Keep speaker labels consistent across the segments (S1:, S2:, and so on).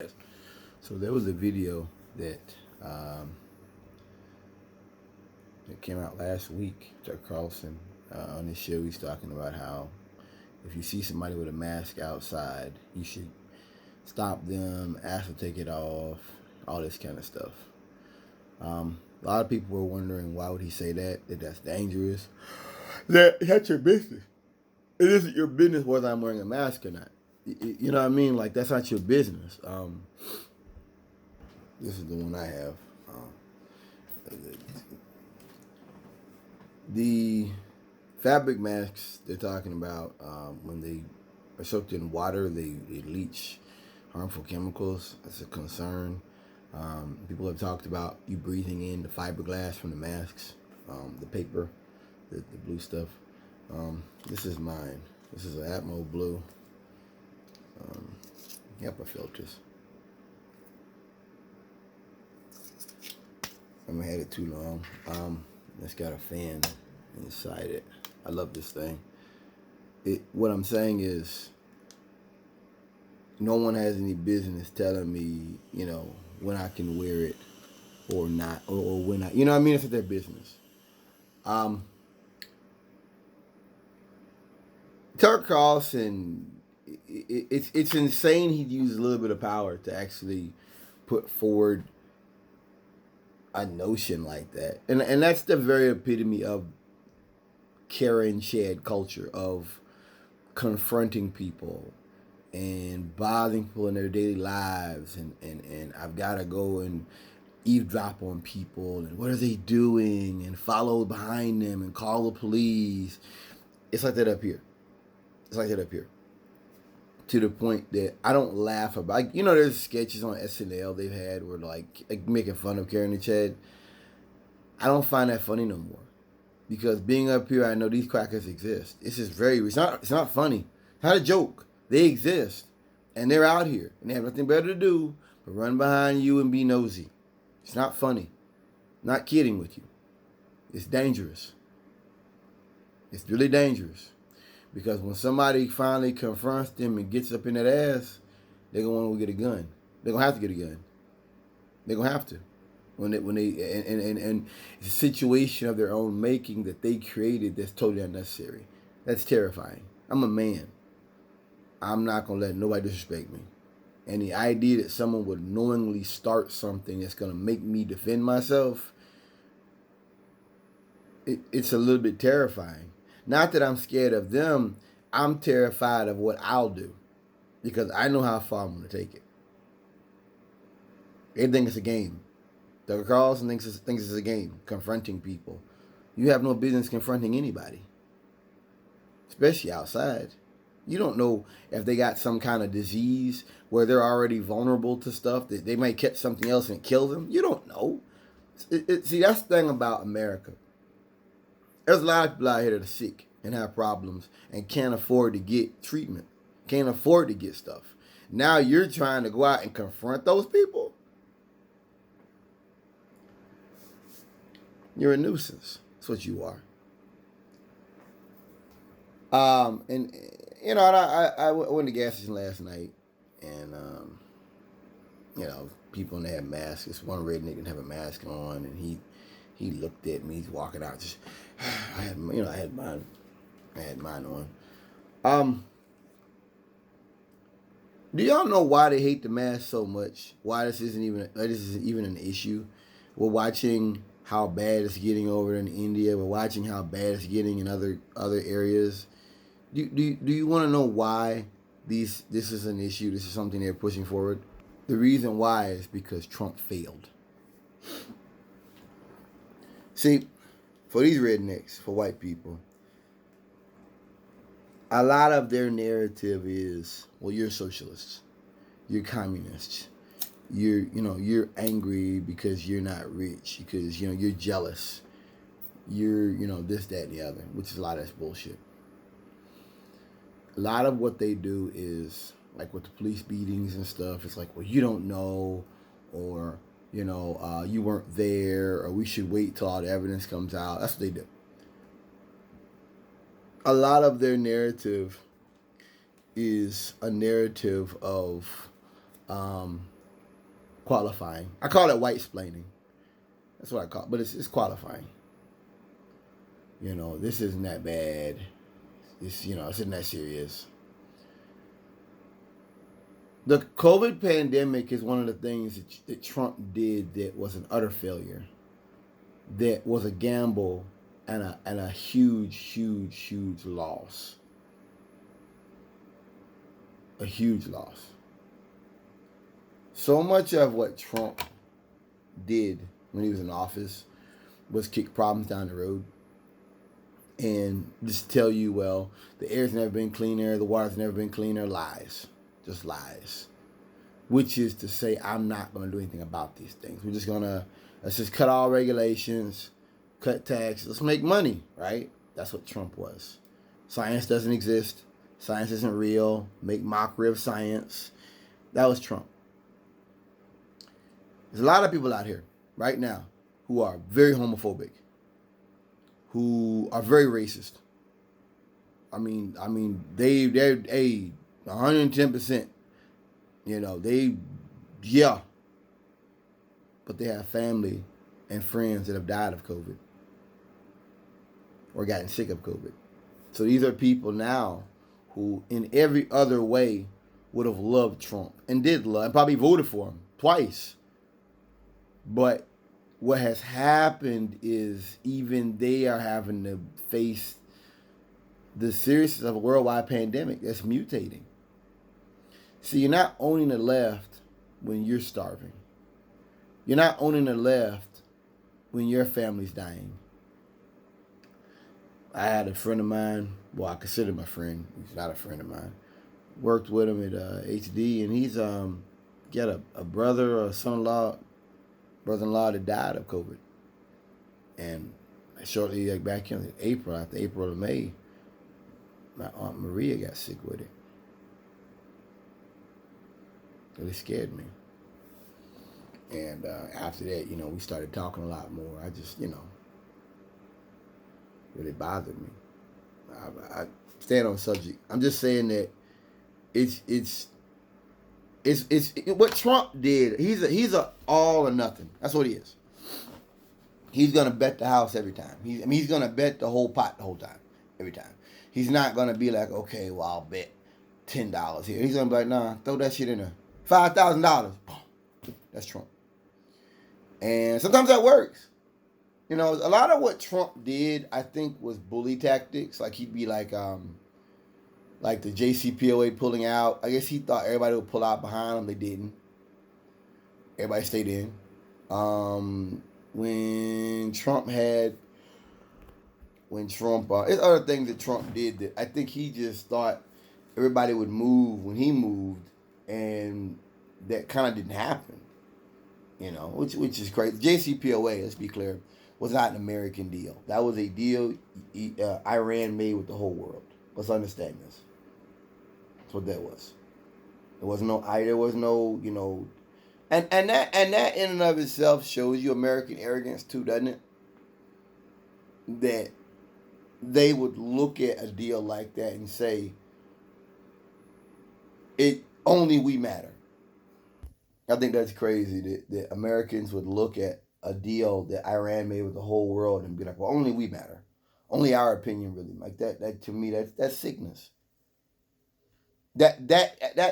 S1: So there was a video that that came out last week. Tucker Carlson on his show, he's talking about how if you see somebody with a mask outside, you should stop them, ask them to take it off, all this kind of stuff. A lot of people were wondering why would he say that? That that's dangerous. That's your business. It isn't your business whether I'm wearing a mask or not. You know what I mean? Like that's not your business. This is the one I have. The fabric masks they're talking about, when they are soaked in water, they leach harmful chemicals. That's a concern. People have talked about you breathing in the fiberglass from the masks, the paper, the blue stuff. This is mine. This is an Atmo Blue. HEPA filters. I haven't had it too long. It's got a fan inside it. I love this thing. What I'm saying is, no one has any business telling me, when I can wear it or not, or when I, what I mean? It's their business. Tucker Carlson, it's insane. He used a little bit of power to actually put forward a notion like that, and that's the very epitome of Karen Chad culture of confronting people and bothering people in their daily lives, and I've got to go and eavesdrop on people and what are they doing and follow behind them and call the police. It's like that up here. It's like that up here. To the point that I don't laugh about. There's sketches on SNL they've had where like making fun of Karen and Chad. I don't find that funny no more, because being up here, I know these crackers exist. It's just very. It's not funny. It's not a joke. They exist, and they're out here, and they have nothing better to do but run behind you and be nosy. It's not funny. I'm not kidding with you. It's dangerous. It's really dangerous. Because when somebody finally confronts them and gets up in that ass, they're going to want to get a gun. They're going to have to get a gun. They're going to have to. And it's a situation of their own making that they created that's totally unnecessary. That's terrifying. I'm a man. I'm not going to let nobody disrespect me. And the idea that someone would knowingly start something that's going to make me defend myself, it's a little bit terrifying. Not that I'm scared of them. I'm terrified of what I'll do, because I know how far I'm going to take it. They think it's a game. Tucker Carlson thinks it's a game, confronting people. You have no business confronting anybody, especially outside. You don't know if they got some kind of disease where they're already vulnerable to stuff, that they might catch something else and kill them. You don't know. See, that's the thing about America. There's a lot of people out here that are sick and have problems and can't afford to get treatment, can't afford to get stuff. Now you're trying to go out and confront those people? You're a nuisance. That's what you are. I went to the gas station last night, and people that had masks. This one redneck didn't have a mask on, and he looked at me. He's walking out. Just I had mine. I had mine on. Do y'all know why they hate the mask so much? Why this isn't even an issue? We're watching how bad it's getting over in India. We're watching how bad it's getting in other areas. Do you want to know why this is an issue? This is something they're pushing forward. The reason why is because Trump failed. See, for these rednecks, for white people, a lot of their narrative is, well, you're socialists, you're communists, you're angry because you're not rich, because you're jealous, you're this, that, and the other, which is a lot of that's bullshit. A lot of what they do is like with the police beatings and stuff. It's like, well, you don't know, or you weren't there, or we should wait till all the evidence comes out. That's what they do. A lot of their narrative is a narrative of um, qualifying. I call it white splaining. That's what I call it, but it's qualifying. This isn't that bad. It's isn't that serious. The COVID pandemic is one of the things that Trump did that was an utter failure. That was a gamble and a huge, huge, huge loss. A huge loss. So much of what Trump did when he was in office was kick problems down the road and just tell you, well, the air's never been cleaner, the water's never been cleaner. Lies. Just lies. Which is to say, I'm not going to do anything about these things. Let's just cut all regulations, cut taxes, let's make money, right? That's what Trump was. Science doesn't exist. Science isn't real. Make mockery of science. That was Trump. There's a lot of people out here right now who are very homophobic, who are very racist. I mean, they're 110%. But they have family and friends that have died of COVID or gotten sick of COVID. So these are people now who, in every other way, would have loved Trump and did love and probably voted for him twice. But what has happened is even they are having to face the seriousness of a worldwide pandemic that's mutating. See, you're not owning the left when you're starving. You're not owning the left when your family's dying. I had a friend of mine, well, I consider him a friend. He's not a friend of mine. Worked with him at HD, and he's got a brother or a brother-in-law that died of COVID. And shortly back in April, after April or May, my Aunt Maria got sick with it. Really scared me. And after that, we started talking a lot more. I just, really bothered me. I stand on the subject. I'm just saying that it's what Trump did. He's a all or nothing. That's what he is. He's gonna bet the house every time. He's gonna bet the whole pot the whole time, every time. He's not gonna be like, okay, well, I'll bet $10 here. He's gonna be like, nah, throw that shit in there. $5,000. That's Trump. And sometimes that works. A lot of what Trump did, I think, was bully tactics. Like he'd be like the JCPOA pulling out. I guess he thought everybody would pull out behind him. They didn't. Everybody stayed in. There's other things that Trump did that I think he just thought everybody would move when he moved, and that kind of didn't happen. Which is crazy. JCPOA, let's be clear, was not an American deal. That was a deal Iran made with the whole world. Let's understand this. That's what that was. There was no, and that in and of itself shows you American arrogance too, doesn't it? That they would look at a deal like that and say, only we matter. I think that's crazy that Americans would look at a deal that Iran made with the whole world and be like, well, only we matter. Only our opinion really. Like that to me, that's sickness. That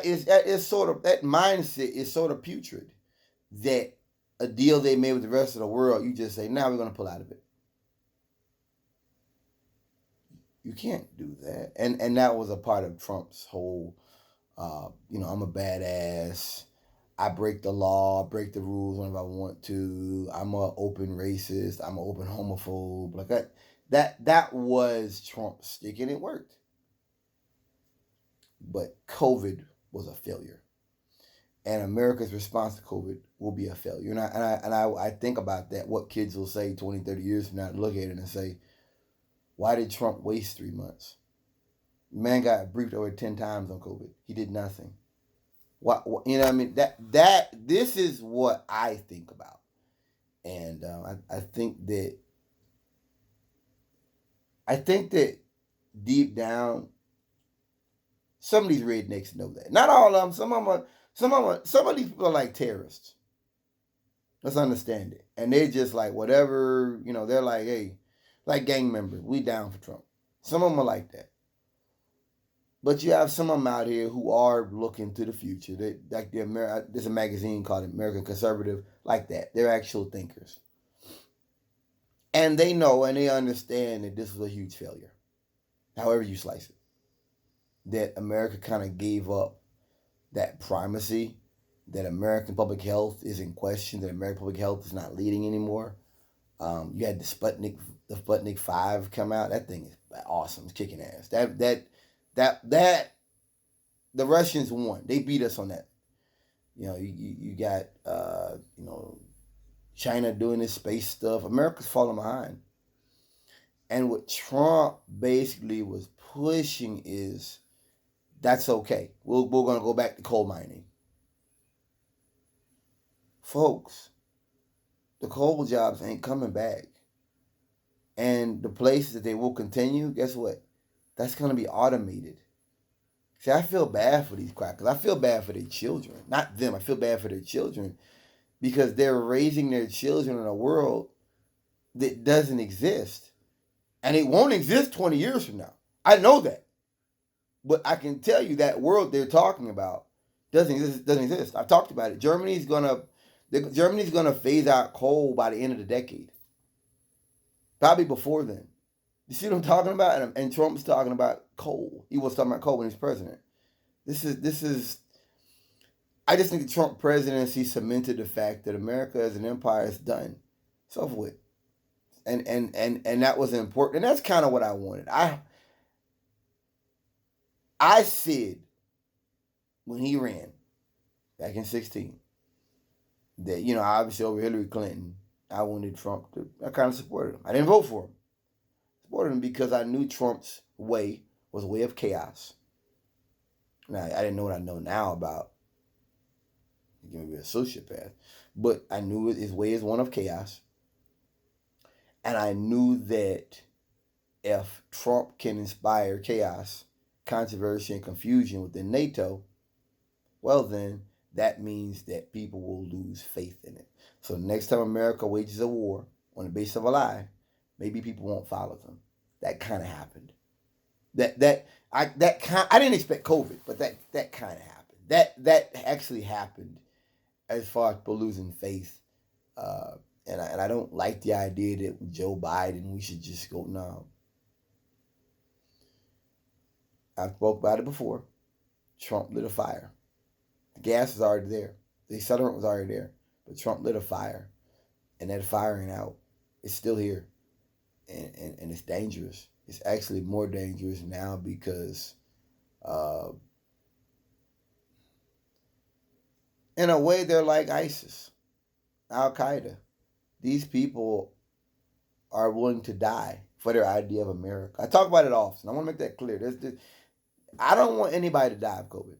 S1: is sort of, that mindset is sort of putrid. That a deal they made with the rest of the world, you just say, now we're going to pull out of it. You can't do that. And that was a part of Trump's whole, I'm a badass. I break the law, break the rules whenever I want to. I'm an open racist. I'm an open homophobe. Like that was Trump's stick, and it worked. But COVID was a failure, and America's response to COVID will be a failure. And I think about that. What kids will say 20, 30 years from now, look at it and say, why did Trump waste 3 months? The man got briefed over 10 times on COVID. He did nothing. What I mean? This is what I think about, and I think that deep down, some of these rednecks know that. Not all of them. Some of these people are like terrorists. Let's understand it. And they just like whatever, they're like, hey, like gang members, we down for Trump. Some of them are like that. But you have some of them out here who are looking to the future. They like there's a magazine called American Conservative, like that. They're actual thinkers. And they know and they understand that this was a huge failure. However you slice it. That America kind of gave up that primacy, that American public health is in question, that American public health is not leading anymore. You had the Sputnik 5 come out. That thing is awesome. It's kicking ass. That the Russians won. They beat us on that. You got China doing this space stuff. America's falling behind. And what Trump basically was pushing is that's okay. We're going to go back to coal mining. Folks, the coal jobs ain't coming back. And the places that they will continue, guess what? That's going to be automated. See, I feel bad for these crackers. I feel bad for their children. Not them. I feel bad for their children because they're raising their children in a world that doesn't exist. And it won't exist 20 years from now. I know that. But I can tell you that world they're talking about doesn't exist. I've talked about it. Germany's gonna phase out coal by the end of the decade. Probably before then. You see what I'm talking about? And Trump's talking about coal. He was talking about coal when he was president. This is I just think the Trump presidency cemented the fact that America as an empire is done. It's over with. And that was important. And that's kind of what I wanted. I said when he ran back in 2016 that, obviously over Hillary Clinton, I wanted Trump to, I kind of supported him. I didn't vote for him. I supported him because I knew Trump's way was a way of chaos. Now, I didn't know what I know now about maybe a sociopath, but I knew his way is one of chaos. And I knew that if Trump can inspire chaos, controversy, and confusion within NATO, well then, that means that people will lose faith in it. So next time America wages a war on the basis of a lie, maybe people won't follow them. That kind of happened. I didn't expect COVID, but that kind of happened. That actually happened as far as people losing faith. And I don't like the idea that with Joe Biden we should just go, no. I've spoke about it before. Trump lit a fire. The gas was already there. The accelerant was already there. But Trump lit a fire. And that fire ain't out. It's still here. And it's dangerous. It's actually more dangerous now because in a way they're like ISIS, Al-Qaeda. These people are willing to die for their idea of America. I talk about it often. I want to make that clear. I don't want anybody to die of COVID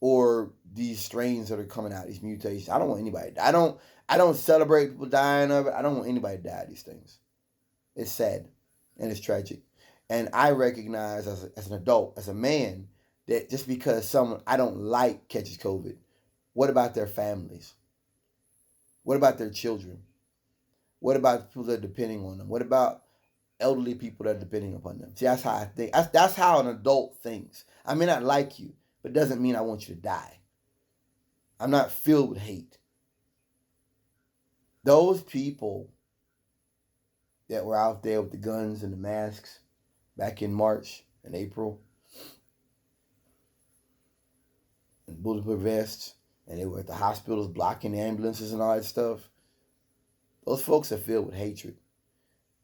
S1: or these strains that are coming out, these mutations. I don't want anybody to die. I don't celebrate people dying of it. I don't want anybody to die of these things. It's sad and it's tragic. And I recognize as an adult, as a man, that just because someone I don't like catches COVID, what about their families? What about their children? What about people that are depending on them? What about elderly people that are depending upon them? See, that's how I think. That's how an adult thinks. I may not like you, but it doesn't mean I want you to die. I'm not filled with hate. Those people that were out there with the guns and the masks back in March and April, and bulletproof vests, and they were at the hospitals blocking the ambulances and all that stuff, those folks are filled with hatred.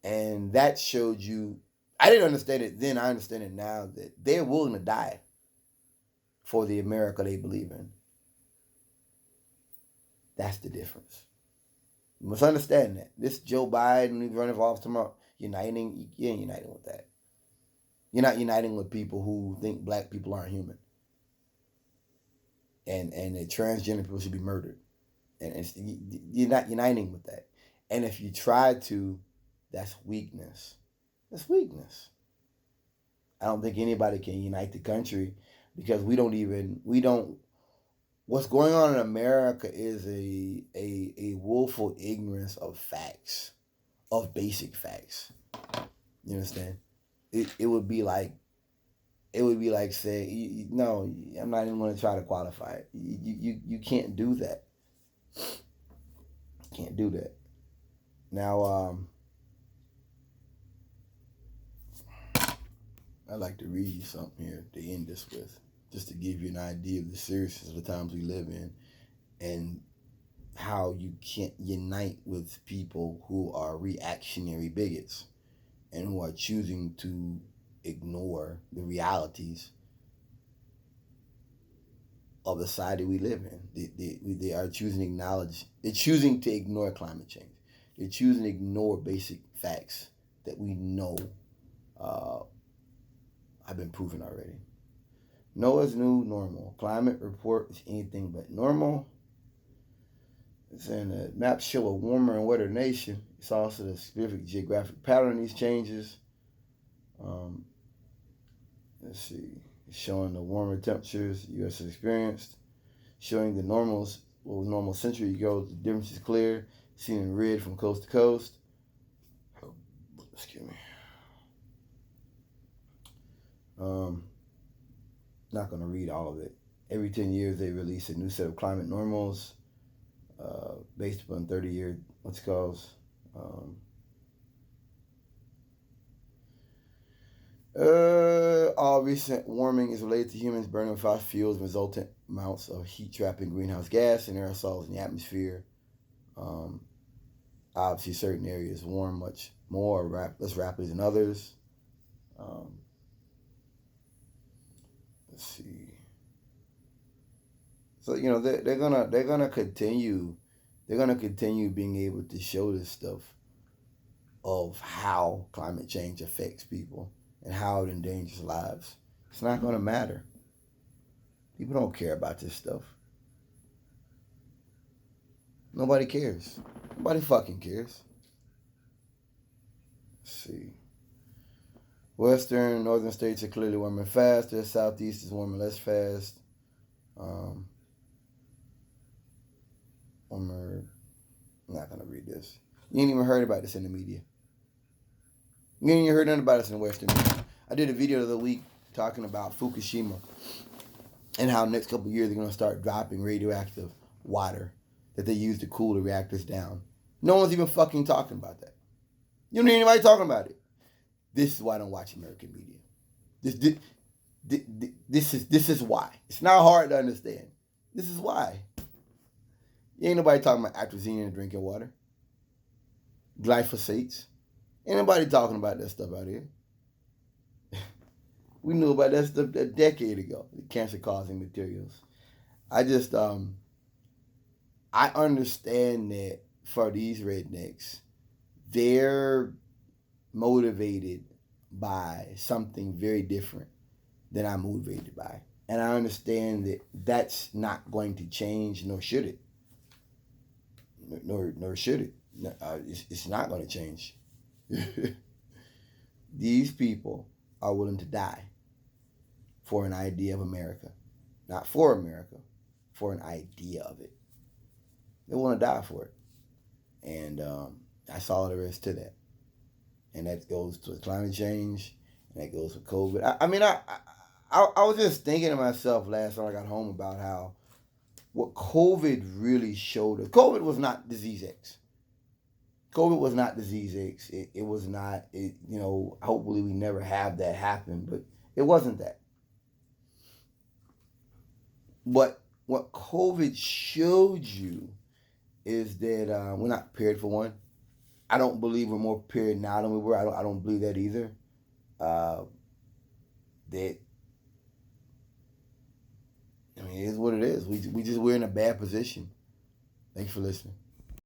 S1: And that showed you, I didn't understand it then, I understand it now, that they're willing to die for the America they believe in. That's the difference. You must understand that. This Joe Biden, he's running for office tomorrow, you ain't uniting with that. You're not uniting with people who think black people aren't human. And that transgender people should be murdered. And you're not uniting with that. And if you try to, that's weakness. That's weakness. I don't think anybody can unite the country because we don't what's going on in America is a willful ignorance of facts, of basic facts. You understand? It would be like saying no. I'm not even going to try to qualify it. You can't do that. Can't do that. Now I'd like to read you something here to end this with, just to give you an idea of the seriousness of the times we live in, and how you can't unite with people who are reactionary bigots and who are choosing to ignore the realities of the society we live in. They are choosing to acknowledge, they're choosing to ignore climate change. They're choosing to ignore basic facts that we know have been proven already. NOAA's new normal. Climate report is anything but normal. It's saying that maps show a warmer and wetter nation. It's also the specific geographic pattern of these changes. Let's see. It's showing the warmer temperatures the U.S. has experienced. Showing the normals, what was normal a century ago. The difference is clear. Seen in red from coast to coast. Excuse me. Not going to read all of it. Every 10 years, they release a new set of climate normals based upon 30-year, what's it called? All recent warming is related to humans burning fossil fuels, resultant amounts of heat trapping greenhouse gas and aerosols in the atmosphere. Obviously, certain areas warm much more, less rapidly than others. Let's see. So they're gonna continue being able to show this stuff of how climate change affects people and how it endangers lives. It's not gonna matter. People don't care about this stuff. Nobody cares. Nobody fucking cares. Let's see. Western, northern states are clearly warming faster. Southeast is warming less fast. I'm not gonna read this. You ain't even heard about this in the media. You ain't even heard nothing about this in the Western media. I did a video the other week talking about Fukushima and how next couple of years they're gonna start dropping radioactive water that they use to cool the reactors down. No one's even fucking talking about that. You don't hear anybody talking about it. This is why I don't watch American media. This is why. It's not hard to understand. This is why. Ain't nobody talking about atrazine in drinking water. Glyphosates. Ain't nobody talking about that stuff out here. We knew about that stuff a decade ago. The cancer-causing materials. I understand that for these rednecks, they're motivated by something very different than I'm motivated by. And I understand that that's not going to change, nor should it. Nor should it. It's not going to change. These people are willing to die for an idea of America. Not for America, for an idea of it. They want to die for it. And that's all there is to that. And that goes to climate change, and that goes with COVID. I was just thinking to myself last time I got home about how what COVID really showed us. COVID was not disease X. COVID was not disease X. It was not, hopefully we never have that happen, but it wasn't that. But what COVID showed you is that we're not prepared for one. I don't believe we're more prepared now than we were. I don't believe that either. It is what it is. We're in a bad position. Thanks for listening.